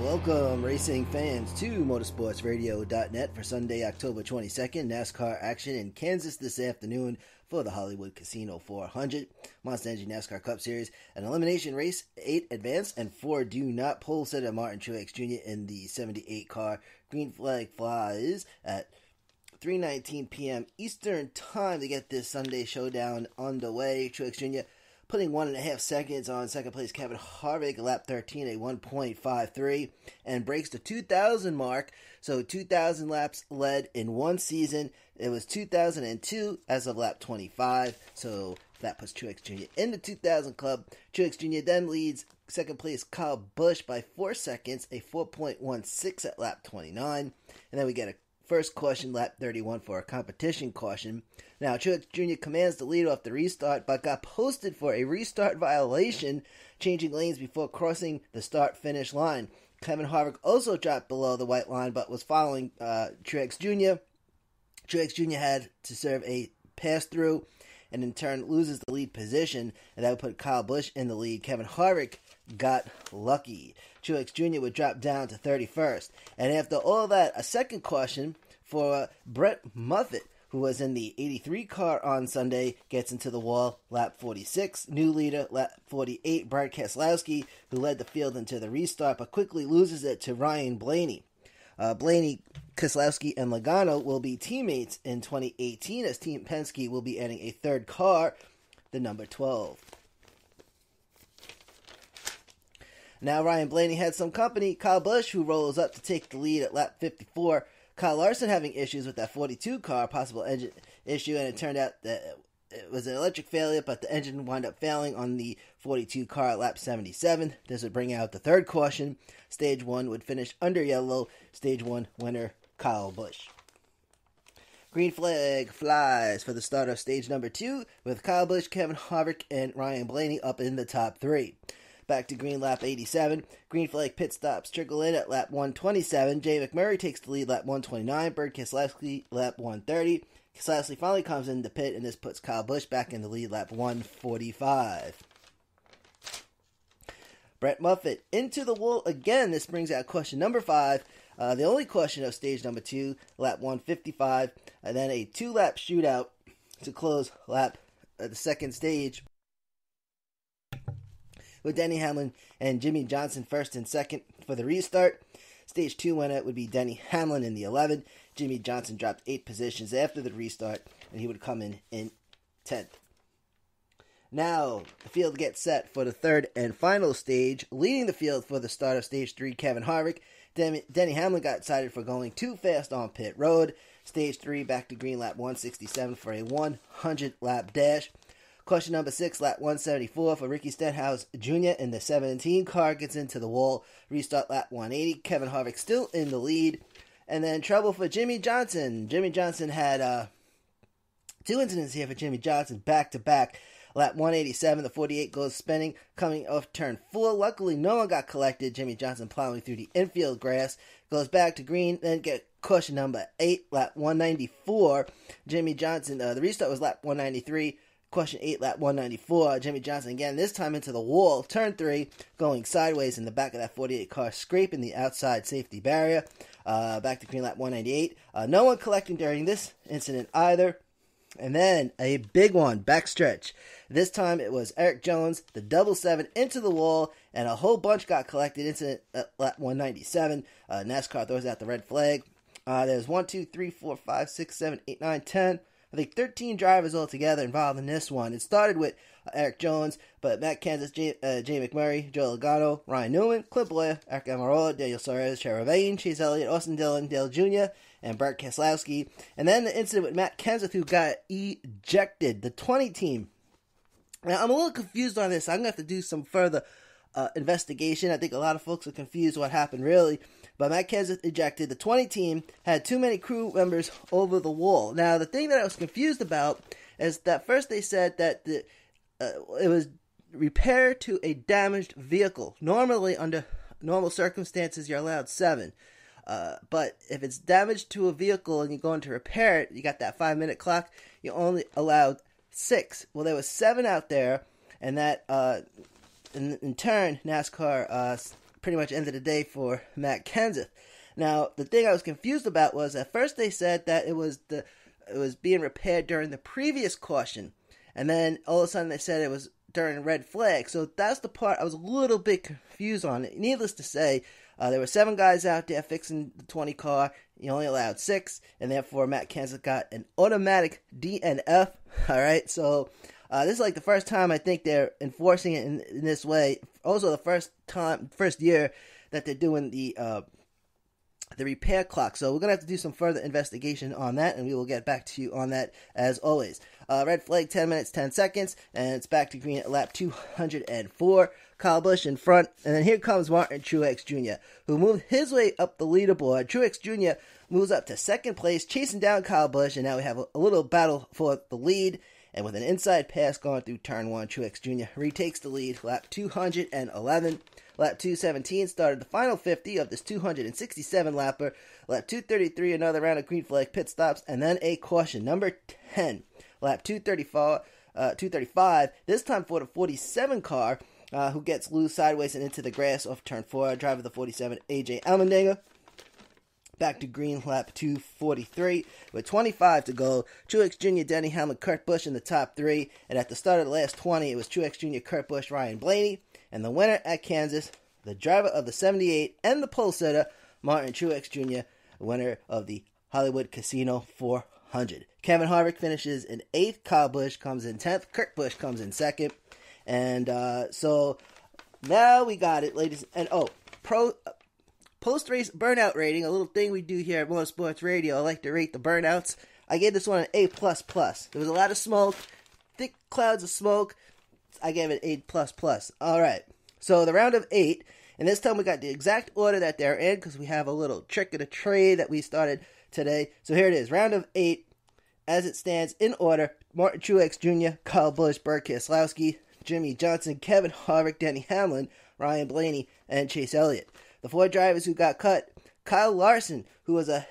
Welcome, racing fans, to motorsportsradio.net for Sunday, October 22nd. NASCAR action in Kansas this afternoon for the Hollywood Casino 400. Monster Energy NASCAR Cup Series. An elimination race, 8 advance and 4 do not. Pole sitter Martin Truex Jr. in the 78 car. Green flag flies at 3:19 p.m. Eastern Time to get this Sunday showdown underway. Truex Jr. putting 1.5 seconds on second place Kevin Harvick, lap 13, a 1.53, and breaks the 2,000 mark. So 2,000 laps led in one season. It was 2002 as of lap 25. So that puts Truex Jr. in the 2,000 club. Truex Jr. then leads second place Kyle Busch by 4 seconds, a 4.16 at lap 29. And then we get a first caution, lap 31 for a competition caution. Now, Truex Jr. commands the lead off the restart, but got posted for a restart violation, changing lanes before crossing the start-finish line. Kevin Harvick also dropped below the white line, but was following Truex Jr. Truex Jr. had to serve a pass-through, and in turn loses the lead position, and that would put Kyle Busch in the lead. Kevin Harvick got lucky. Truex Jr. would drop down to 31st. And after all that, a second caution for Brett Moffitt, who was in the 83 car on Sunday, gets into the wall, lap 46. New leader, lap 48, Brad Keselowski, who led the field into the restart, but quickly loses it to Ryan Blaney. Blaney, Keselowski, and Logano will be teammates in 2018, as Team Penske will be adding a third car, the number 12. Now Ryan Blaney had some company. Kyle Busch, who rolls up to take the lead at lap 54. Kyle Larson having issues with that 42 car, possible engine issue, and it turned out that it was an electric failure, but the engine wound up failing on the 42 car at lap 77. This would bring out the third caution. Stage 1 would finish under yellow. Stage 1 winner, Kyle Busch. Green flag flies for the start of stage number 2, with Kyle Busch, Kevin Harvick, and Ryan Blaney up in the top 3. Back to green, lap 87. Green flag pit stops trickle in at lap 127. Jay McMurray takes the lead lap 129. Bird Keselowski lap 130. Keselowski finally comes in the pit, and this puts Kyle Busch back in the lead lap 145. Brett Moffitt into the wall again. This brings out caution number 5. The only caution of stage number 2, lap 155. And then a 2-lap shootout to close the second stage, with Denny Hamlin and Jimmy Johnson first and second for the restart. Stage 2 winner would be Denny Hamlin in the 11. Jimmy Johnson dropped 8 positions after the restart, and he would come in 10th. Now, the field gets set for the third and final stage. Leading the field for the start of stage 3, Kevin Harvick. Denny Hamlin got cited for going too fast on pit road. Stage 3, back to green, lap 167 for a 100-lap dash. Caution number 6, lap 174 for Ricky Stenhouse Jr. in the 17 car, gets into the wall. Restart lap 180. Kevin Harvick still in the lead. And then trouble for Jimmy Johnson. Jimmy Johnson had 2 incidents here for Jimmy Johnson back-to-back. Lap 187, the 48 goes spinning, coming off turn 4. Luckily, no one got collected. Jimmy Johnson plowing through the infield grass. Goes back to green, then get caution number 8, lap 194. Jimmy Johnson, the restart was lap 193. Caution 8, lap 194. Jimmy Johnson again, this time into the wall. Turn 3, going sideways in the back of that 48 car, scraping the outside safety barrier. Back to green, lap 198. No one collecting during this incident either. And then a big one, backstretch. This time it was Eric Jones, the double 7 into the wall, and a whole bunch got collected. Incident at lap 197. NASCAR throws out the red flag. There's 1, 2, 3, 4, 5, 6, 7, 8, 9, 10. I think 13 drivers altogether involved in this one. It started with Eric Jones, but Matt Kansas, Jay McMurray, Joe Logano, Ryan Newman, Clint Boyer, Eric Almirola, Daniel Suarez, Trevor Bayne, Chase Elliott, Austin Dillon, Dale Jr., and Burt Keselowski. And then the incident with Matt Kenseth, who got ejected, the 20 team. Now, I'm a little confused on this. I'm going to have to do some further investigation. I think a lot of folks are confused what happened, really. But Matt Kenseth ejected. The 20 team had too many crew members over the wall. Now, the thing that I was confused about is that first they said that it was repair to a damaged vehicle. Normally, under normal circumstances, you're allowed 7. But if it's damaged to a vehicle and you're going to repair it, you got that 5-minute clock, you're only allowed 6. Well, there was 7 out there, and that in turn, NASCAR pretty much ended the day for Matt Kenseth. Now, the thing I was confused about was at first they said that it was being repaired during the previous caution, and then all of a sudden they said it was during red flag. So that's the part I was a little bit confused on. Needless to say, there were 7 guys out there fixing the 20 car. You only allowed 6, and therefore Matt Kenseth got an automatic DNF. All right, so this is like the first time I think they're enforcing it in this way. Also, the first year that they're doing the repair clock. So we're going to have to do some further investigation on that, and we will get back to you on that as always. Red flag, 10 minutes, 10 seconds, and it's back to green at lap 204. Kyle Busch in front, and then here comes Martin Truex Jr., who moved his way up the leaderboard. Truex Jr. moves up to second place, chasing down Kyle Busch, and now we have a little battle for the lead. And with an inside pass going through turn 1, Truex Jr. retakes the lead, lap 211. Lap 217 started the final 50 of this 267-lapper. Lap 233, another round of green flag pit stops, and then a caution. Number 10, lap 235, this time for the 47 car, who gets loose sideways and into the grass off turn 4. Driver of the 47, AJ Allmendinger. Back to green, lap 243. With 25 to go, Truex Jr., Denny Hamlin, Kurt Busch in the top 3. And at the start of the last 20, it was Truex Jr., Kurt Busch, Ryan Blaney. And the winner at Kansas, the driver of the 78 and the pole sitter, Martin Truex Jr., winner of the Hollywood Casino 400. Kevin Harvick finishes in 8th. Kyle Busch comes in 10th. Kurt Busch comes in 2nd. And so now we got it, ladies. And post-race burnout rating, a little thing we do here at Motorsports Radio. I like to rate the burnouts. I gave this one an A++. There was a lot of smoke, thick clouds of smoke. I gave it A++. All right. So the round of 8, and this time we got the exact order that they're in because we have a little trick of the trade that we started today. So here it is. Round of 8, as it stands in order: Martin Truex Jr., Kyle Busch, Burt Keselowski, Jimmy Johnson, Kevin Harvick, Denny Hamlin, Ryan Blaney, and Chase Elliott. The 4 drivers who got cut: Kyle Larson, who was a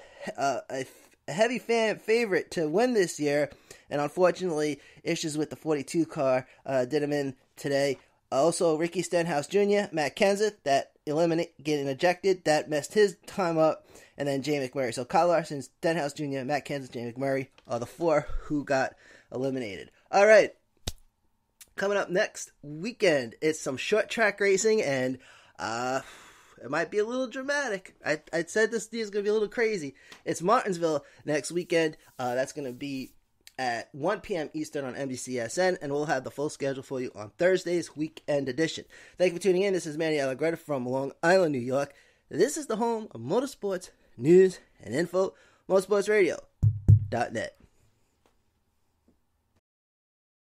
heavy fan favorite to win this year, and unfortunately, issues with the 42 car did him in today. Also, Ricky Stenhouse Jr., Matt Kenseth, getting ejected, that messed his time up, and then Jay McMurray. So Kyle Larson, Stenhouse Jr., Matt Kenseth, Jay McMurray are the 4 who got eliminated. All right, coming up next weekend, it's some short track racing, and it might be a little dramatic. I said this is going to be a little crazy. It's Martinsville next weekend. That's going to be at 1 p.m. Eastern on NBCSN, and we'll have the full schedule for you on Thursday's weekend edition. Thank you for tuning in. This is Manny Allegretta from Long Island, New York. This is the home of motorsports news and info, motorsportsradio.net.